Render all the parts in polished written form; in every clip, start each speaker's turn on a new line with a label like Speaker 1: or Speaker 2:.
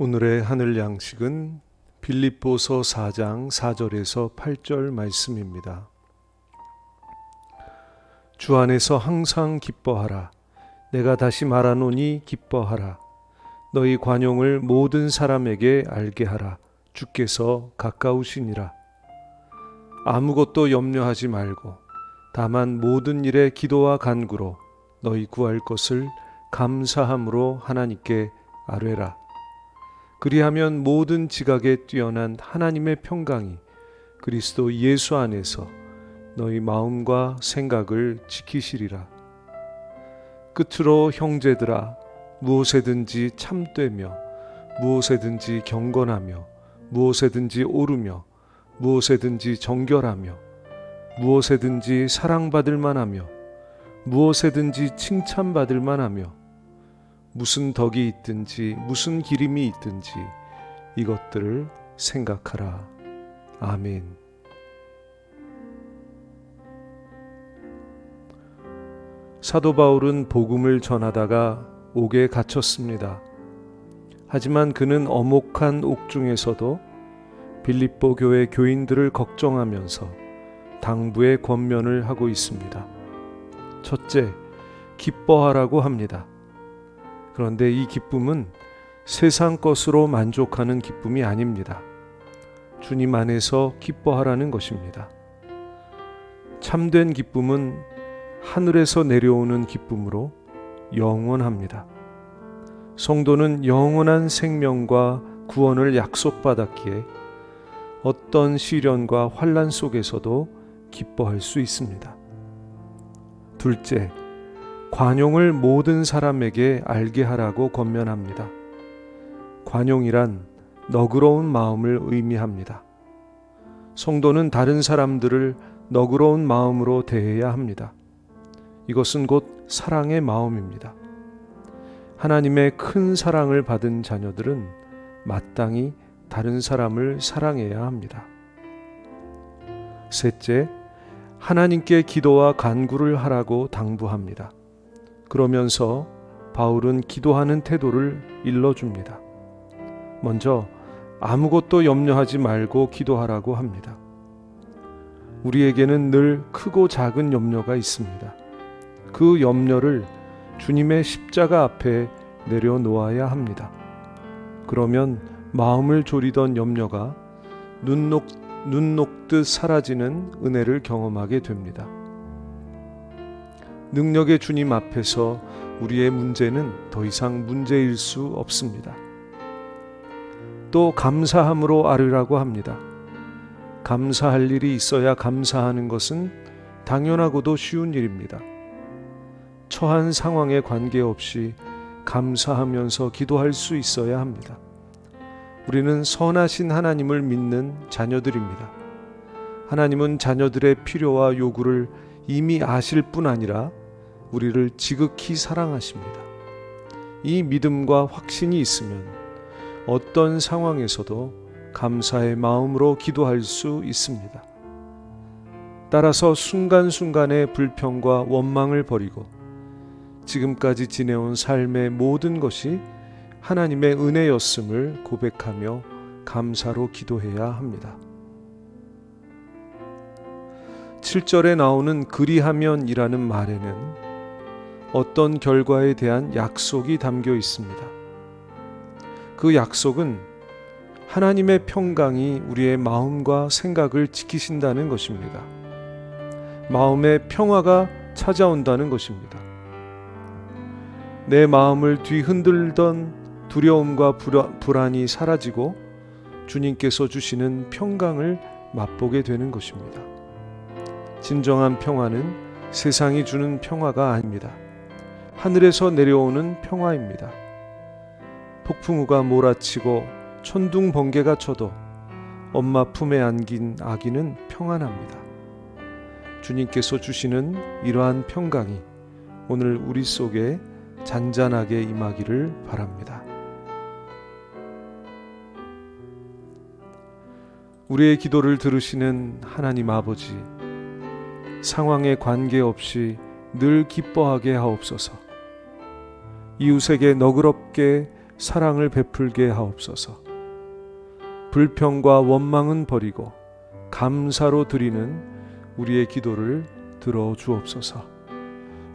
Speaker 1: 오늘의 하늘 양식은 빌립보서 4장 4절에서 8절 말씀입니다. 주 안에서 항상 기뻐하라. 내가 다시 말하노니 기뻐하라. 너희 관용을 모든 사람에게 알게 하라. 주께서 가까우시니라. 아무것도 염려하지 말고 다만 모든 일에 기도와 간구로 너희 구할 것을 감사함으로 하나님께 아뢰라. 그리하면 모든 지각에 뛰어난 하나님의 평강이 그리스도 예수 안에서 너희 마음과 생각을 지키시리라. 끝으로 형제들아, 무엇에든지 참되며 무엇에든지 경건하며 무엇에든지 오르며 무엇에든지 정결하며 무엇에든지 사랑받을 만하며 무엇에든지 칭찬받을 만하며 무슨 덕이 있든지 무슨 기림이 있든지 이것들을 생각하라. 아멘. 사도 바울은 복음을 전하다가 옥에 갇혔습니다. 하지만 그는 엄혹한 옥중에서도 빌립보 교회 교인들을 걱정하면서 당부의 권면을 하고 있습니다. 첫째, 기뻐하라고 합니다. 그런데 이 기쁨은 세상 것으로 만족하는 기쁨이 아닙니다. 주님 안에서 기뻐하라는 것입니다. 참된 기쁨은 하늘에서 내려오는 기쁨으로 영원합니다. 성도는 영원한 생명과 구원을 약속받았기에 어떤 시련과 환난 속에서도 기뻐할 수 있습니다. 둘째, 관용을 모든 사람에게 알게 하라고 권면합니다. 관용이란 너그러운 마음을 의미합니다. 성도는 다른 사람들을 너그러운 마음으로 대해야 합니다. 이것은 곧 사랑의 마음입니다. 하나님의 큰 사랑을 받은 자녀들은 마땅히 다른 사람을 사랑해야 합니다. 셋째, 하나님께 기도와 간구를 하라고 당부합니다. 그러면서 바울은 기도하는 태도를 일러줍니다. 먼저 아무것도 염려하지 말고 기도하라고 합니다. 우리에게는 늘 크고 작은 염려가 있습니다. 그 염려를 주님의 십자가 앞에 내려놓아야 합니다. 그러면 마음을 졸이던 염려가 눈 녹듯 사라지는 은혜를 경험하게 됩니다. 능력의 주님 앞에서 우리의 문제는 더 이상 문제일 수 없습니다. 또 감사함으로 아뢰라고 합니다. 감사할 일이 있어야 감사하는 것은 당연하고도 쉬운 일입니다. 처한 상황에 관계없이 감사하면서 기도할 수 있어야 합니다. 우리는 선하신 하나님을 믿는 자녀들입니다. 하나님은 자녀들의 필요와 요구를 이미 아실 뿐 아니라 우리를 지극히 사랑하십니다. 이 믿음과 확신이 있으면 어떤 상황에서도 감사의 마음으로 기도할 수 있습니다. 따라서 순간순간의 불평과 원망을 버리고 지금까지 지내온 삶의 모든 것이 하나님의 은혜였음을 고백하며 감사로 기도해야 합니다. 7절에 나오는 그리하면이라는 말에는 어떤 결과에 대한 약속이 담겨 있습니다. 그 약속은 하나님의 평강이 우리의 마음과 생각을 지키신다는 것입니다. 마음의 평화가 찾아온다는 것입니다. 내 마음을 뒤흔들던 두려움과 불안이 사라지고 주님께서 주시는 평강을 맛보게 되는 것입니다. 진정한 평화는 세상이 주는 평화가 아닙니다. 하늘에서 내려오는 평화입니다. 폭풍우가 몰아치고 천둥 번개가 쳐도 엄마 품에 안긴 아기는 평안합니다. 주님께서 주시는 이러한 평강이 오늘 우리 속에 잔잔하게 임하기를 바랍니다. 우리의 기도를 들으시는 하나님 아버지, 상황에 관계없이 늘 기뻐하게 하옵소서. 이웃에게 너그럽게 사랑을 베풀게 하옵소서. 불평과 원망은 버리고 감사로 드리는 우리의 기도를 들어 주옵소서.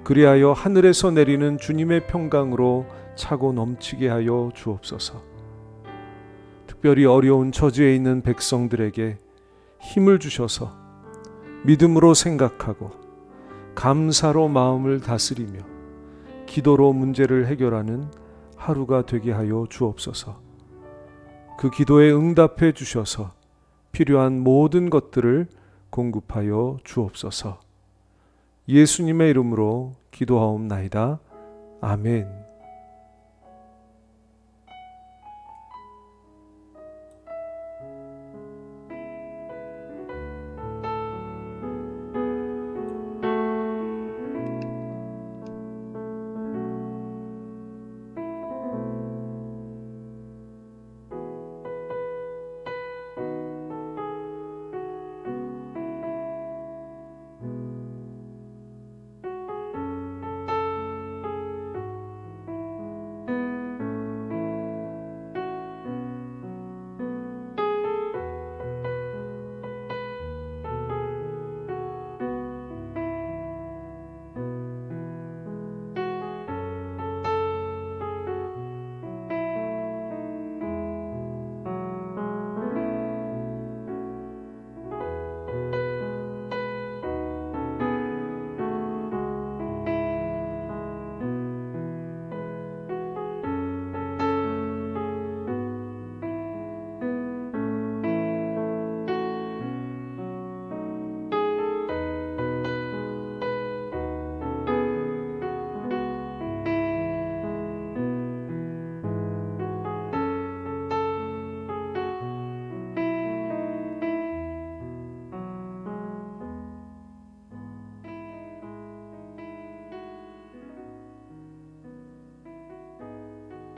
Speaker 1: 그리하여 하늘에서 내리는 주님의 평강으로 차고 넘치게 하여 주옵소서. 특별히 어려운 처지에 있는 백성들에게 힘을 주셔서 믿음으로 생각하고 감사로 마음을 다스리며 기도로 문제를 해결하는 하루가 되게 하여 주옵소서. 그 기도에 응답해 주셔서 필요한 모든 것들을 공급하여 주옵소서. 예수님의 이름으로 기도하옵나이다. 아멘.